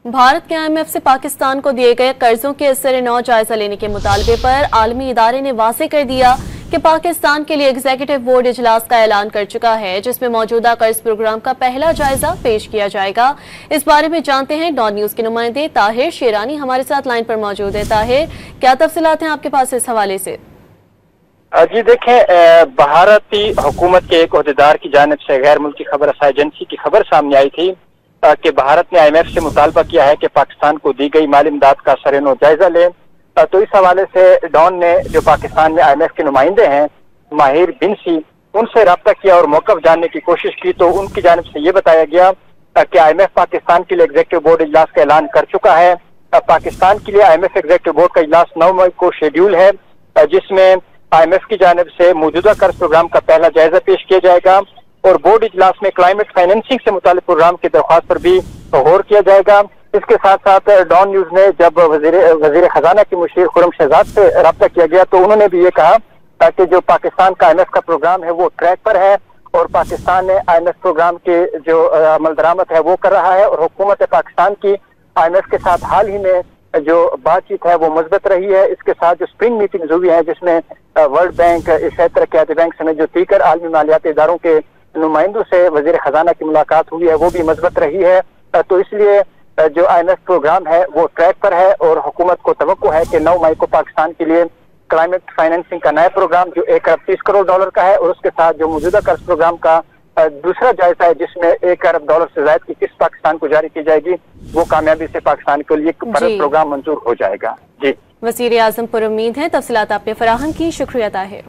भारत के IMF से पाकिस्तान को दिए गए कर्जों के असर-ए-नौ जायजा लेने के मुतालबे पर आलमी इदारे ने वाज़ेह कर दिया कि पाकिस्तान के लिए एग्जीक्यूटिव बोर्ड इजलास का ऐलान कर चुका है, जिसमें मौजूदा कर्ज प्रोग्राम का पहला जायजा पेश किया जाएगा। इस बारे में जानते हैं डॉन न्यूज के नुमाइंदे ताहिर शेरानी हमारे साथ लाइन पर मौजूद है। ताहिर, क्या तफसीलात हैं आपके पास इस हवाले से? जी देखें, भारतीय हुकूमत के एक अहदेदार की जानिब से गैर मुल्की खबर रसाई एजेंसी की खबर सामने आई थी कि भारत ने IMF से मुतालबा किया है कि पाकिस्तान को दी गई माली इमदाद का असर-ए-नौ जायजा ले। तो इस हवाले से डॉन ने जो पाकिस्तान में IMF के नुमाइंदे हैं माहिर बिनसी, उनसे रब्ता किया और मौक़िफ़ जानने की कोशिश की। तो उनकी जानिब से ये बताया गया कि IMF पाकिस्तान के लिए एग्जीक्यूटिव बोर्ड इजलास का ऐलान कर चुका है। पाकिस्तान के लिए IMF एग्जीक्यूटिव बोर्ड का इजलास 9 मई को शेड्यूल है, जिसमें IMF की जानिब से मौजूदा कर्ज प्रोग्राम का पहला जायजा पेश किया जाएगा और बोर्ड इजलास में क्लाइमेट फाइनेंसिंग से मुतालिक प्रोग्राम की दरख्वास्त पर भी गौर किया जाएगा। इसके साथ साथ डॉन न्यूज ने जब वजीर खजाना की मुशीर खुर्रम शहजाद से रब्ता किया गया तो उन्होंने भी ये कहा कि जो पाकिस्तान का IMF का प्रोग्राम है वो ट्रैक पर है और पाकिस्तान ने IMF प्रोग्राम के जो अमल दरामद है वो कर रहा है और हुकूमत पाकिस्तान की IMF के साथ हाल ही में जो बातचीत है वो मुस्बत रही है। इसके साथ जो स्प्रिंग मीटिंग्स हुई है जिसमें वर्ल्ड बैंक, एशियाई तरक्याती बैंक समेत जो दीगर आलमी मालियाती इदारों के नुमाइंदों से वजीर खजाना की मुलाकात हुई है वो भी मुस्बत रही है। तो इसलिए जो IMF प्रोग्राम है वो ट्रैक पर है और हुकूमत को तवक्को है कि 9 मई को पाकिस्तान के लिए क्लाइमेट फाइनेंसिंग का नया प्रोग्राम जो $1 अरब 30 करोड़ का है और उसके साथ जो मौजूदा कर्ज प्रोग्राम का दूसरा जायजा है जिसमें $1 अरब से ज्यादा की किस्त पाकिस्तान को जारी की जाएगी, वो कामयाबी से पाकिस्तान के लिए प्रोग्राम मंजूर हो जाएगा। जी, वज़ीर आज़म पुरुम्मीद है। तफसीलात आपने फराहम की, शुक्रिया ताहिर।